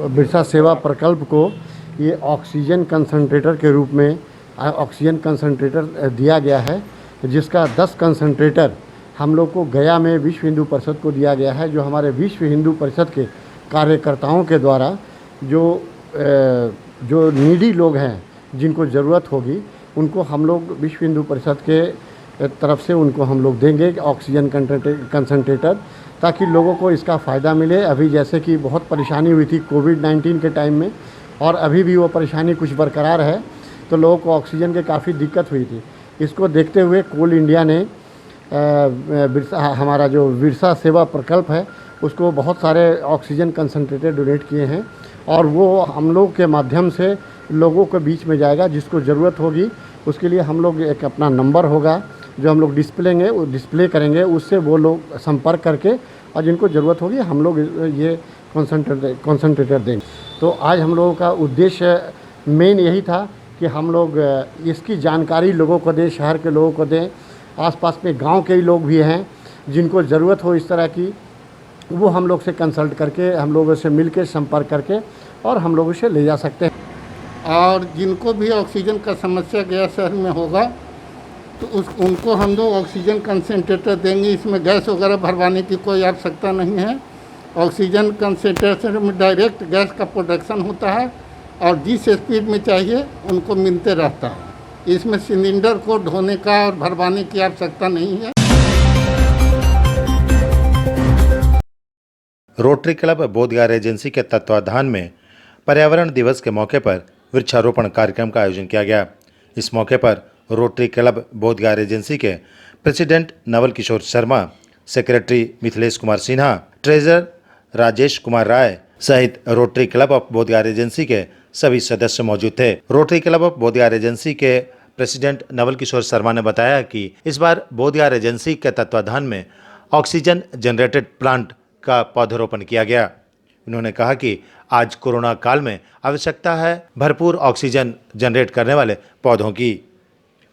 M: बिरसा सेवा प्रकल्प को ये ऑक्सीजन कंसंट्रेटर के रूप में ऑक्सीजन कंसंट्रेटर दिया गया है, जिसका 10 कंसंट्रेटर हम लोग को गया में विश्व हिंदू परिषद को दिया गया है, जो हमारे विश्व हिंदू परिषद के कार्यकर्ताओं के द्वारा जो नीडी लोग हैं, जिनको ज़रूरत होगी, उनको हम लोग विश्व हिंदू परिषद के तरफ से उनको हम लोग देंगे ऑक्सीजन कंसंट्रेटर, ताकि लोगों को इसका फ़ायदा मिले। अभी जैसे कि बहुत परेशानी हुई थी कोविड-19 के टाइम में, और अभी भी वो परेशानी कुछ बरकरार है, तो लोगों को ऑक्सीजन की काफ़ी दिक्कत हुई थी। इसको देखते हुए कोल इंडिया ने हमारा जो बिरसा सेवा प्रकल्प है, उसको बहुत सारे ऑक्सीजन कंसंट्रेटर डोनेट किए हैं, और वो हम लोग के माध्यम से लोगों के बीच में जाएगा। जिसको ज़रूरत होगी उसके लिए हम लोग एक अपना नंबर होगा जो हम लोग डिस्प्ले करेंगे, उससे वो लोग संपर्क करके, और जिनको ज़रूरत होगी हम लोग ये कंसंट्रेटर देंगे। तो आज हम लोगों का उद्देश्य मेन यही था कि हम लोग इसकी जानकारी लोगों को दें, शहर के लोगों को दें। आसपास में गांव के ही लोग भी हैं, जिनको ज़रूरत हो इस तरह की, वो हम लोग से कंसल्ट करके, हम लोगों से मिल के संपर्क करके और हम लोग उसे ले जा सकते हैं।
N: और जिनको भी ऑक्सीजन का समस्या गया शहर में होगा तो उनको हम लोग ऑक्सीजन कंसंट्रेटर देंगे। इसमें गैस वगैरह भरवाने की कोई आवश्यकता नहीं है। ऑक्सीजन कंसंट्रेटर में डायरेक्ट गैस का प्रोडक्शन होता है और जिस स्पीड में चाहिए उनको मिलते रहता है। इसमें सिलेंडर को ढोने का और भरवाने की आवश्यकता नहीं है।
A: रोटरी क्लब बोधगया एजेंसी के तत्वाधान में पर्यावरण दिवस के मौके पर वृक्षारोपण कार्यक्रम का आयोजन किया गया। इस मौके पर रोटरी क्लब बोधगया एजेंसी के president Naval Kishore Sharma, secretary Mithilesh Kumar Sinha, treasurer Rajesh Kumar Rai सहित Rotary Club of Bodhgaya agency के सभी सदस्य मौजूद थे। Rotary Club of Bodhgaya agency के प्रेसिडेंट नवल किशोर शर्मा ने बताया कि इस बार बोधगया एजेंसी के तत्वाधान में ऑक्सीजन जनरेटेड प्लांट का पौधरोपण किया गया। उन्होंने कहा कि आज कोरोना काल में आवश्यकता है भरपूर ऑक्सीजन जनरेट करने वाले पौधों की।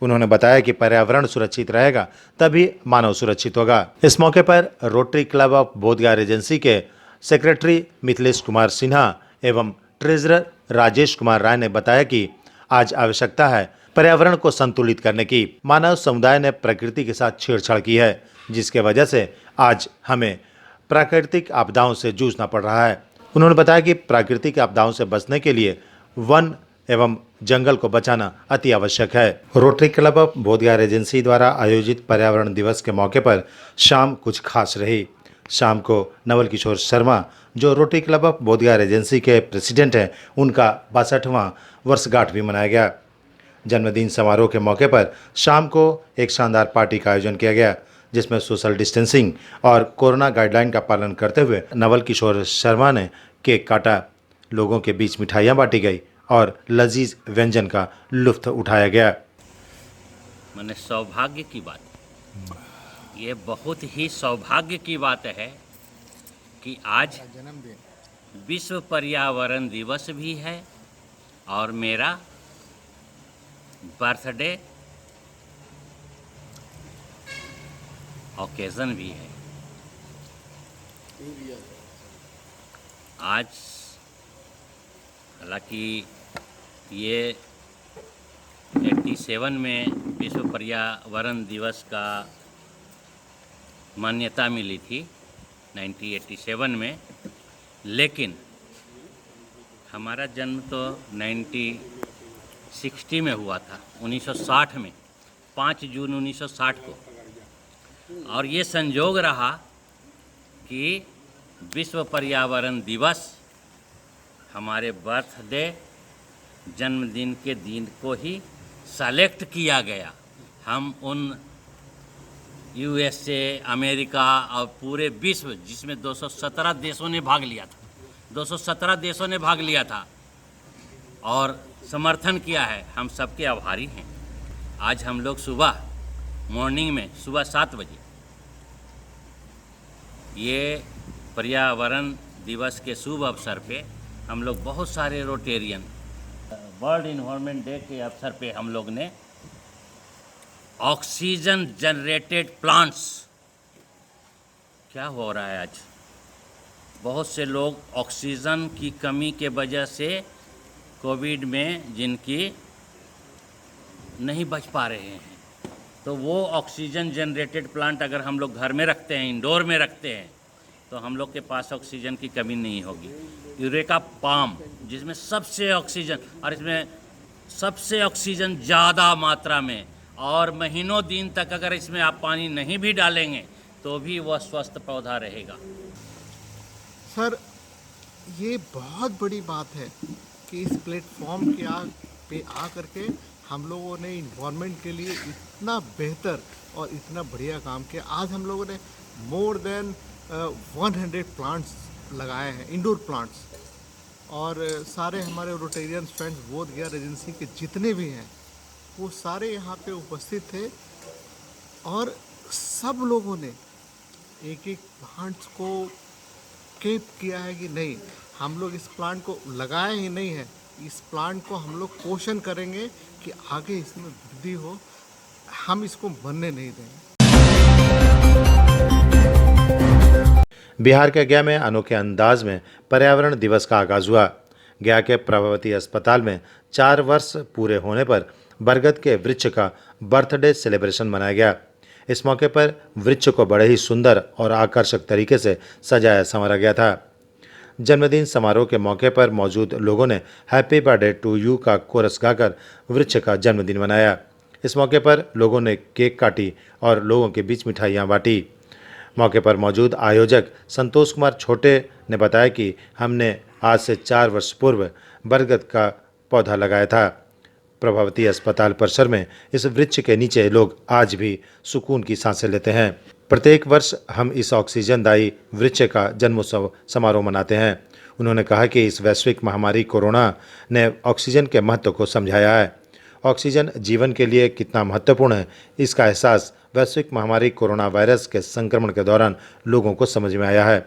A: उन्होंने बताया कि पर्यावरण सुरक्षित रहेगा तभी मानव सुरक्षित होगा। इस मौके पर Rotary Club of Bodhgaya agency के सेक्रेटरी मिथिलेश कुमार सिन्हा एवं ट्रेजरर राजेश कुमार राय ने बताया कि आज आवश्यकता है पर्यावरण को संतुलित करने की। मानव समुदाय ने प्रकृति के साथ छेड़छाड़ की है, जिसके वजह से आज हमें प्राकृतिक आपदाओं से जूझना पड़ रहा है। उन्होंने बताया कि प्राकृतिक आपदाओं से बचने के लिए वन एवं जंगल को बचाना अति आवश्यक है। Rotary Club of Bodhgaya agency द्वारा आयोजित पर्यावरण दिवस के मौके पर शाम कुछ खास रही। शाम को नवल किशोर शर्मा, जो Rotary Club of Bodhgaya agency के प्रेसिडेंट हैं, उनका 62वां वर्षगांठ भी मनाया गया। जन्मदिन समारोह के मौके पर शाम को एक शानदार पार्टी का आयोजन किया गया, जिसमें सोशल डिस्टेंसिंग और कोरोना गाइडलाइन का पालन करते हुए नवल किशोर शर्मा ने केक काटा, लोगों के बीच मिठाइयाँ बांटी गई और लजीज व्यंजन का लुत्फ उठाया गया।
O: मैंने सौभाग्य की बात, ये बहुत ही सौभाग्य की बात है कि आज विश्व पर्यावरण दिवस भी है और मेरा बर्थडे ओकेज़न भी है। आज हालांकि ये 87 में विश्व पर्यावरण दिवस का मान्यता मिली थी 1987 में, लेकिन हमारा जन्म तो 1960 में हुआ था, 1960 में, 5 जून 1960 को। और ये संयोग रहा कि विश्व पर्यावरण दिवस हमारे बर्थडे जन्मदिन के दिन को ही सेलेक्ट किया गया। हम उन यूएसए, अमेरिका और पूरे विश्व, जिसमें 217 देशों ने भाग लिया था, 217 देशों ने भाग लिया था और समर्थन किया है, हम सबके आभारी हैं। आज हम लोग सुबह मॉर्निंग में सुबह 7 बजे ये पर्यावरण दिवस के शुभ अवसर पे हम लोग बहुत सारे रोटेरियन, वर्ल्ड इन्वायरमेंट डे के अवसर पे हम लोग ने ऑक्सीजन जनरेटेड प्लांट्स, क्या हो रहा है आज, बहुत से लोग ऑक्सीजन की कमी के वजह से कोविड में जिनकी नहीं बच पा रहे हैं, तो वो ऑक्सीजन जनरेटेड प्लांट अगर हम लोग घर में रखते हैं, इंडोर में रखते हैं, तो हम लोग के पास ऑक्सीजन की कमी नहीं होगी। यूरेका पाम, जिसमें सबसे ऑक्सीजन, और इसमें सबसे ऑक्सीजन ज़्यादा मात्रा में, और महीनों दिन तक अगर इसमें आप पानी नहीं भी डालेंगे तो भी वह स्वस्थ पौधा रहेगा।
P: सर, ये बहुत बड़ी बात है कि इस प्लेटफॉर्म पे आ करके हम लोगों ने इन्वायरमेंट के लिए इतना बेहतर और इतना बढ़िया काम किया। आज हम लोगों ने मोर देन 100 प्लांट्स लगाए हैं, इंडोर प्लांट्स, और सारे हमारे रोटेरियन फ्रेंड्स बोधगया एजेंसी के जितने भी हैं वो सारे यहाँ पे उपस्थित थे, और सब लोगों ने एक एक प्लांट्स को कीप किया है कि नहीं, हम लोग इस प्लांट को लगाए ही नहीं है, इस प्लांट को हम लोग पोषण करेंगे कि आगे इसमें वृद्धि हो, हम इसको बनने नहीं देंगे।
A: बिहार के गया में अनोखे अंदाज में पर्यावरण दिवस का आगाज हुआ। गया के प्रभावती अस्पताल में 4 वर्ष पूरे होने पर बरगद के वृक्ष का बर्थडे सेलिब्रेशन मनाया गया। इस मौके पर वृक्ष को बड़े ही सुंदर और आकर्षक तरीके से सजाया संवारा गया था। जन्मदिन समारोह के मौके पर मौजूद लोगों ने हैप्पी बर्थडे टू यू का कोरस गाकर वृक्ष का जन्मदिन मनाया। इस मौके पर लोगों ने केक काटी और लोगों के बीच मिठाइयाँ बांटी। मौके पर मौजूद आयोजक संतोष कुमार छोटे ने बताया कि हमने आज से 4 वर्ष पूर्व बरगद का पौधा लगाया था। प्रभावती अस्पताल परिसर में इस वृक्ष के नीचे लोग आज भी सुकून की सांसें लेते हैं। प्रत्येक वर्ष हम इस ऑक्सीजनदायी वृक्ष का जन्मोत्सव समारोह मनाते हैं। उन्होंने कहा कि इस वैश्विक महामारी कोरोना ने ऑक्सीजन के महत्व को समझाया है। ऑक्सीजन जीवन के लिए कितना महत्वपूर्ण है, इसका एहसास वैश्विक महामारी कोरोना वायरस के संक्रमण के दौरान लोगों को समझ में आया है।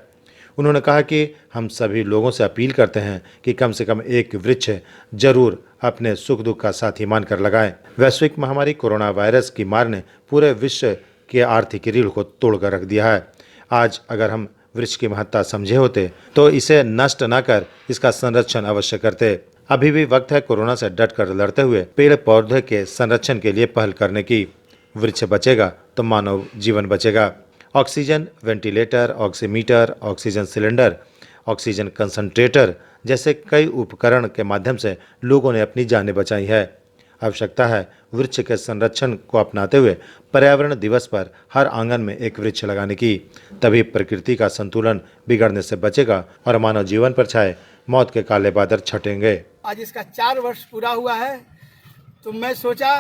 A: उन्होंने कहा कि हम सभी लोगों से अपील करते हैं कि कम से कम एक वृक्ष जरूर अपने सुख दुख का साथी मानकर लगाएं। वैश्विक महामारी कोरोना वायरस की मार ने पूरे विश्व के आर्थिक रीढ़ को तोड़कर रख दिया है। आज अगर हम वृक्ष की महत्ता समझे होते तो इसे नष्ट न कर इसका संरक्षण अवश्य करते। अभी भी वक्त है कोरोना से डटकर लड़ते हुए पेड़ पौधे के संरक्षण के लिए पहल करने की। वृक्ष बचेगा तो मानव जीवन बचेगा। Oxygen ventilator, oximeter, oxygen cylinder, oxygen concentrator जैसे कई उपकरण के माध्यम से लोगों ने अपनी जानें बचाई है। आवश्यकता है वृक्ष के संरक्षण को अपनाते हुए पर्यावरण दिवस पर हर आंगन में एक वृक्ष लगाने की। तभी प्रकृति का संतुलन बिगड़ने से बचेगा और मानव जीवन पर छाए मौत के काले बादल छटेंगे।
Q: आज इसका 4 वर्ष पूरा हुआ है, तो मैं सोचा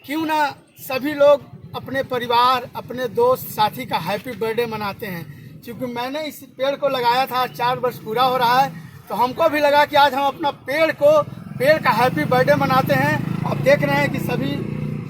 Q: क्यों ना सभी लोग अपने परिवार, अपने दोस्त साथी का हैप्पी बर्थडे मनाते हैं। क्योंकि मैंने इस पेड़ को लगाया था, 4 वर्ष पूरा हो रहा है, तो हमको भी लगा कि आज हम अपना पेड़ का हैप्पी बर्थडे मनाते हैं। अब देख रहे हैं कि सभी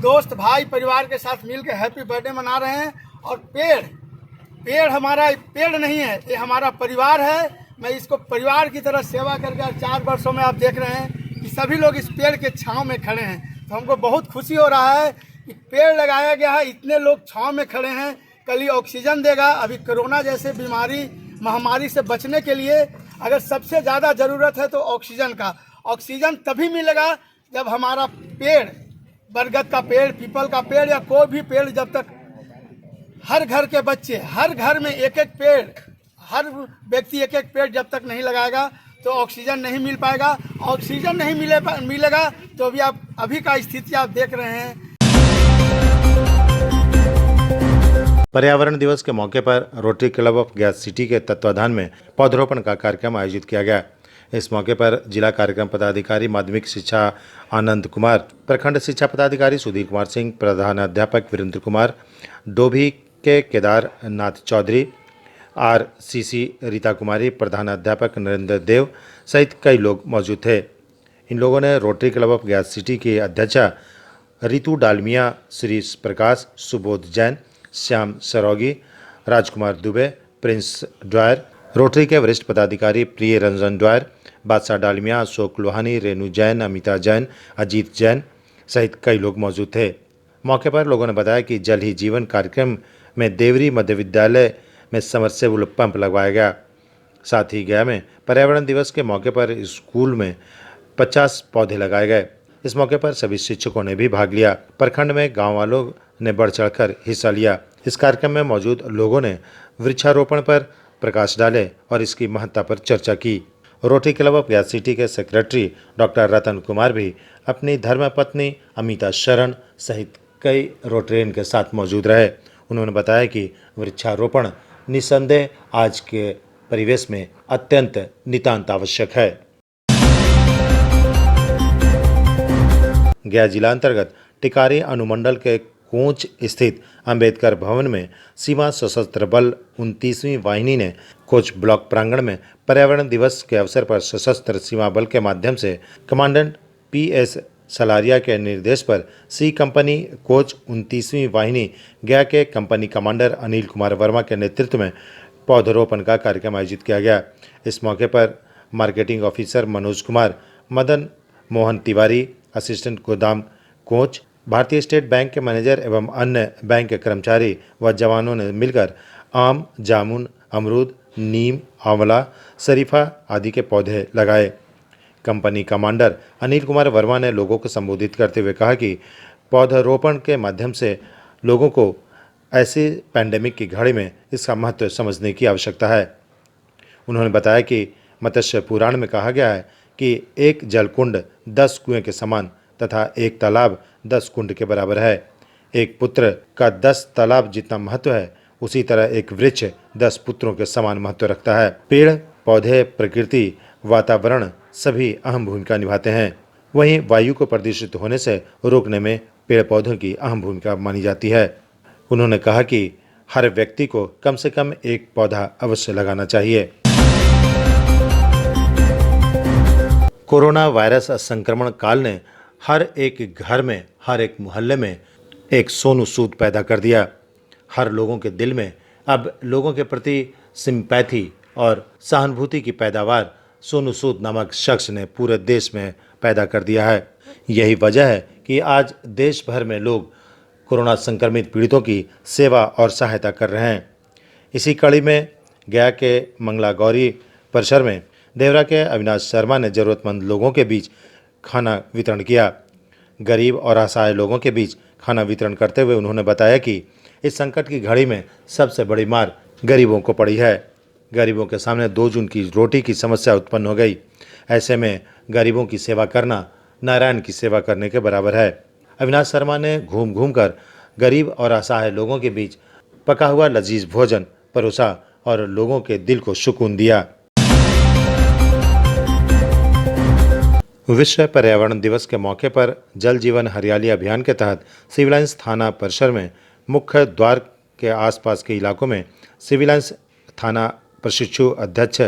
Q: दोस्त भाई परिवार के साथ मिलकर हैप्पी बर्थडे मना रहे हैं। और पेड़ हमारा पेड़ नहीं है, ये हमारा परिवार है। मैं इसको परिवार की तरह सेवा करके 4 वर्षों में आप देख रहे हैं कि सभी लोग इस पेड़ के छांव में खड़े हैं, तो हमको बहुत खुशी हो रहा है कि पेड़ लगाया गया है, इतने लोग छांव में खड़े हैं। कल ही ऑक्सीजन देगा। अभी कोरोना जैसे महामारी से बचने के लिए अगर सबसे ज़्यादा ज़रूरत है तो ऑक्सीजन का। ऑक्सीजन तभी मिलेगा जब हमारा पेड़, बरगद का पेड़, पीपल का पेड़ या कोई भी पेड़, जब तक हर घर के बच्चे, हर घर में एक एक पेड़, हर व्यक्ति एक एक पेड़ जब तक नहीं लगाएगा तो ऑक्सीजन नहीं मिल पाएगा। ऑक्सीजन नहीं मिलेगा तो अभी का स्थिति आप देख रहे हैं।
A: पर्यावरण दिवस के मौके पर रोटरी क्लब ऑफ गया सिटी के तत्वाधान में पौधरोपण का कार्यक्रम आयोजित किया गया। इस मौके पर जिला कार्यक्रम पदाधिकारी माध्यमिक शिक्षा आनंद कुमार, प्रखंड शिक्षा पदाधिकारी सुधीर कुमार सिंह, प्रधानाध्यापक वीरेंद्र कुमार, डोभी के केदारनाथ चौधरी, RCC रीता कुमारी, प्रधानाध्यापक नरेंद्र देव सहित कई लोग मौजूद थे। इन लोगों ने रोटरी क्लब ऑफ गया सिटी की अध्यक्षा रितु डालमिया, श्री प्रकाश, सुबोध जैन, श्याम सरोगी, राजकुमार दुबे, प्रिंस ड्वायर, रोटरी के वरिष्ठ पदाधिकारी प्रिय रंजन ड्वायर, बादशाह डालमिया, अशोक लोहानी, रेणु जैन, अमिता जैन, अजीत जैन सहित कई लोग मौजूद थे। मौके पर लोगों ने बताया कि जल ही जीवन कार्यक्रम में देवरी मध्य विद्यालय में समरसेबुल पंप लगवाया गया। साथ ही गया में पर्यावरण दिवस के मौके पर स्कूल में 50 पौधे लगाए गए। इस मौके पर सभी शिक्षकों ने भी भाग लिया। प्रखंड में गांव वालों ने बढ़ चढ़कर हिस्सा लिया। इस कार्यक्रम में मौजूद लोगों ने वृक्षारोपण पर प्रकाश डाले और इसकी महत्ता पर चर्चा की। रोटरी क्लब ऑफ गया सिटी के सेक्रेटरी डॉक्टर रतन कुमार भी अपनी धर्मपत्नी अमिता शरण सहित कई रोटरियन के साथ मौजूद रहे। उन्होंने बताया कि वृक्षारोपण निस्संदेह आज के परिवेश में अत्यंत नितांत आवश्यक है। गया जिला अंतर्गत टिकारी अनुमंडल के कोंच स्थित अंबेडकर भवन में सीमा सशस्त्र बल 29वीं वाहिनी ने कोच ब्लॉक प्रांगण में पर्यावरण दिवस के अवसर पर सशस्त्र सीमा बल के माध्यम से कमांडेंट PS सलारिया के निर्देश पर सी कंपनी कोच 29वीं वाहिनी गया के कंपनी कमांडर अनिल कुमार वर्मा के नेतृत्व में पौधरोपण का कार्यक्रम आयोजित किया गया। इस मौके पर marketing officer Manoj Kumar, Madan Mohan Tiwari, assistant गोदाम कोच, भारतीय स्टेट बैंक के मैनेजर एवं अन्य बैंक के कर्मचारी व जवानों ने मिलकर आम, जामुन, अमरूद, नीम, आंवला, शरीफा आदि के पौधे लगाए। कंपनी कमांडर अनिल कुमार वर्मा ने लोगों को संबोधित करते हुए कहा कि पौधारोपण के माध्यम से लोगों को ऐसी पैंडेमिक की घड़ी में इसका महत्व समझने की आवश्यकता है। उन्होंने बताया कि मत्स्य पुराण में कहा गया है कि एक जलकुंड 10 कुएं के समान तथा एक तालाब 10 कुंड के बराबर है। एक पुत्र का 10 तालाब जितना महत्व है, उसी तरह एक वृक्ष 10 पुत्रों के समान महत्व रखता है। पेड़ पौधे, प्रकृति, वातावरण सभी अहम भूमिका निभाते हैं। वहीं वायु को प्रदूषित होने से रोकने में पेड़ पौधों की अहम भूमिका मानी जाती है। उन्होंने कहा कि हर व्यक्ति को कम से कम एक पौधा अवश्य लगाना चाहिए। कोरोना वायरस संक्रमण काल ने हर एक घर में, हर एक मोहल्ले में एक सोनू सूद पैदा कर दिया। हर लोगों के दिल में अब लोगों के प्रति सिंपैथी और सहानुभूति की पैदावार सोनू सूद नामक शख्स ने पूरे देश में पैदा कर दिया है। यही वजह है कि आज देश भर में लोग कोरोना संक्रमित पीड़ितों की सेवा और सहायता कर रहे हैं। इसी कड़ी में गया के मंगला गौरी परिसर में देवरा के अविनाश शर्मा ने जरूरतमंद लोगों के बीच खाना वितरण किया। गरीब और असहाय लोगों के बीच खाना वितरण करते हुए उन्होंने बताया कि इस संकट की घड़ी में सबसे बड़ी मार गरीबों को पड़ी है। गरीबों के सामने 2 जून की रोटी की समस्या उत्पन्न हो गई। ऐसे में गरीबों की सेवा करना नारायण की सेवा करने के बराबर है। अविनाश शर्मा ने घूम घूम कर गरीब और असहाय लोगों के बीच पका हुआ लजीज भोजन परोसा और लोगों के दिल को सुकून दिया। विश्व पर्यावरण दिवस के मौके पर जल जीवन हरियाली अभियान के तहत सिविल लाइंस थाना परिसर में मुख्य द्वार के आसपास के इलाकों में सिविल लाइंस थाना प्रशिक्षु अध्यक्ष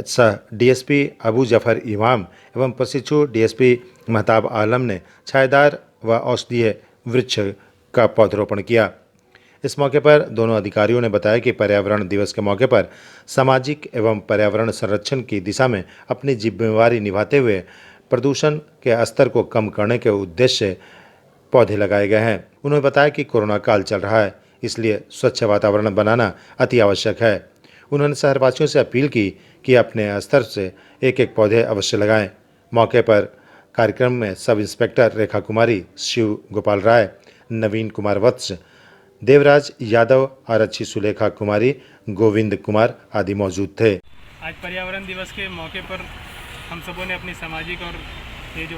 A: सह डीएसपी अबू जफर इमाम एवं प्रशिक्षु डीएसपी महताब आलम ने छायादार व औषधीय वृक्ष का पौधरोपण किया। इस मौके पर दोनों अधिकारियों ने बताया कि पर्यावरण दिवस के मौके पर सामाजिक एवं पर्यावरण संरक्षण की दिशा में अपनी जिम्मेवारी निभाते हुए प्रदूषण के स्तर को कम करने के उद्देश्य से पौधे लगाए गए हैं। उन्होंने बताया कि कोरोना काल चल रहा है, इसलिए स्वच्छ वातावरण बनाना अति आवश्यक है। उन्होंने शहरवासियों से अपील की कि अपने स्तर से एक एक पौधे अवश्य लगाएं। मौके पर कार्यक्रम में सब इंस्पेक्टर रेखा कुमारी, शिव गोपाल राय, नवीन कुमार वत्स, देवराज यादव, आरक्षी सुलेखा कुमारी, गोविंद कुमार आदि मौजूद थे।
R: आज पर्यावरण दिवस के मौके पर हम सबों ने अपनी सामाजिक और ये जो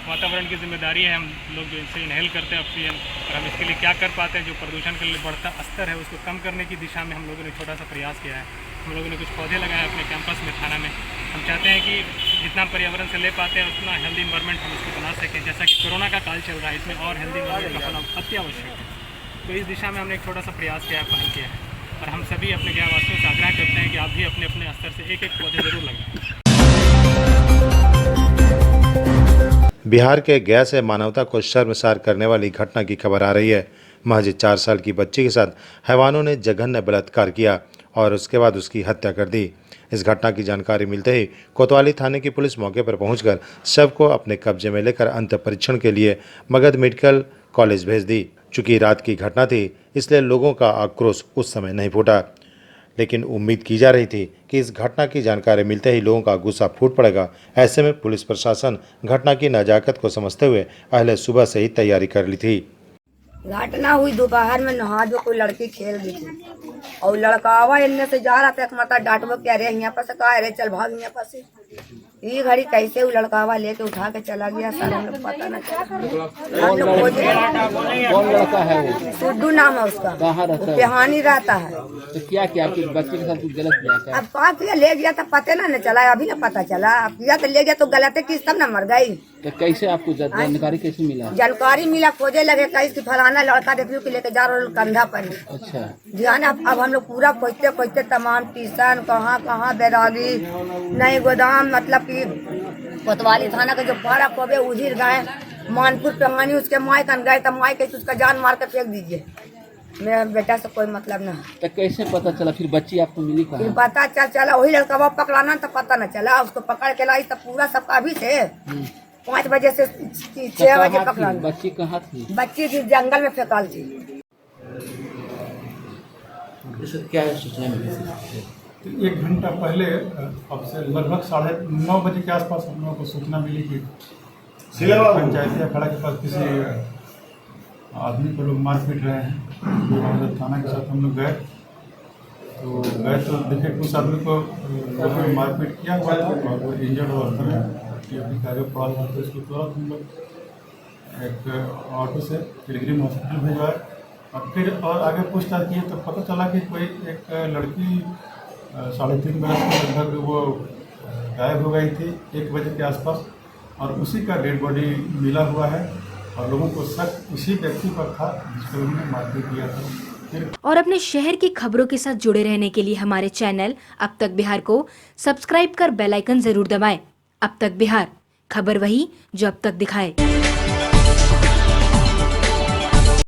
R: वातावरण की जिम्मेदारी है, हम लोग जो इसे इनहेल करते हैं ऑक्सीजन, और हम इसके लिए क्या कर पाते हैं, जो प्रदूषण के लिए बढ़ता स्तर है उसको कम करने की दिशा में हम लोगों ने छोटा सा प्रयास किया है। हम लोगों ने कुछ पौधे लगाए अपने कैंपस में, थाना में। हम चाहते हैं कि जितना पर्यावरण से ले पाते हैं उतना हेल्दी इन्वायरमेंट हम उसको बना सकें। जैसा कि कोरोना का काल चल रहा है, इसमें और हेल्दी इन्वायरमेंट का होना अति आवश्यक है। तो इस दिशा में हमने एक छोटा सा प्रयास किया है, पहल किया है, और हम सभी अपने गयावासियों से आग्रह करते हैं कि आप भी अपने अपने स्तर से एक एक पौधे जरूर लगाएं।
A: बिहार के गया से मानवता को शर्मसार करने वाली घटना की खबर आ रही है। महज 4 साल की बच्ची के साथ हैवानों ने जघन्य बलात्कार किया और उसके बाद उसकी हत्या कर दी। इस घटना की जानकारी मिलते ही कोतवाली थाने की पुलिस मौके पर पहुंचकर शव को अपने कब्जे में लेकर अंत परीक्षण के लिए मगध मेडिकल कॉलेज भेज दी। चूंकि रात की घटना थी, इसलिए लोगों का आक्रोश उस समय नहीं फूटा, लेकिन उम्मीद की जा रही थी कि इस घटना की जानकारी मिलते ही लोगों का गुस्सा फूट पड़ेगा। ऐसे में पुलिस प्रशासन घटना की नजाकत को समझते हुए पहले सुबह से ही तैयारी कर ली थी।
S: घटना हुई दोपहर में, नहा जो कोई लड़की खेल रही थी और लड़कावा इनमें से जा रहा था, एक माता डांटबो कह रहे यहाँ पर से कहा रहे चल भाग यहाँ पर से। ये घड़ी कैसे वो लड़कावा लेके उठा के चला गया, सर हम लोग पता नहीं चला। हम लोग
T: कौन लड़का है वो?
S: सुड्डू नाम है उसका।
T: कहाँ रहता है?
S: पेहानी रहता है।
T: तो क्या किया कि बच्चे के साथ कुछ गलत किया क्या?
S: अब कहा किया, ले गया तो पता ना चला, अभी ना पता चला। अब किया तो ले गया तो गलत है, किस तब ना मर गई।
T: तो कैसे आपको जानकारी कैसे मिला?
S: जानकारी मिला, खोजे लगे कहीं फलाना लड़का देखियो कि लेके जा रहा कंधा पर।
T: अच्छा
S: ध्यान अब हम लोग पूरा खोजते खोजते तमाम टीशन कहाँ कहाँ बैरागी नए गोदाम, मतलब कि कोतवाली थाना का जो पारा खोबे उधिर गए, मानपुर पेहानी उसके माई कन गए तो माई कैसे उसका जान मार कर फेंक दीजिए। मेरा बेटा से कोई मतलब ना।
T: तो कैसे पता चला फिर बच्ची आपको मिली कहाँ?
S: फिर पता चला वही लड़का वो पकड़ाना तो पता न चला, उसको पकड़ के लाई तो पूरा सबका अभी से 5 बजे से 6 बजे पकड़ा।
T: बच्ची कहाँ थी?
S: बच्ची थी जंगल में फेंकाल थी।
T: इस क्या सूचना मिली थी?
U: तो 1 घंटा पहले अब से लगभग 9:30 बजे के आसपास हम लोगों को सूचना मिली कि पंचायती अखाड़ा के पास किसी आदमी को लोग मार पीट रहे हैं। तो हम लोग थाना के साथ हम लोग गए तो देखे कुछ आदमी को मारपीट किया हुआ था और वो इंजर्ड अवस्था में पड़ा हुआ था। इसको तुरंत हम लोग एक ऑटो से पिलग्रिम हॉस्पिटल भिजवाए और फिर और आगे पूछताछ किए तो पता चला कि कोई एक लड़की 3.5 बरस के लगभग वो गायब हो गई थी 1 बजे के आसपास और उसी का डेड बॉडी मिला हुआ है और लोगों को शक उसी व्यक्ति पर था जिसको उन्होंने मारपीट किया था।
V: और अपने शहर की खबरों के साथ जुड़े रहने के लिए हमारे चैनल अब तक बिहार को सब्सक्राइब कर बेल आइकन जरूर दबाएं। अब तक बिहार, खबर वही जो अब तक दिखाए।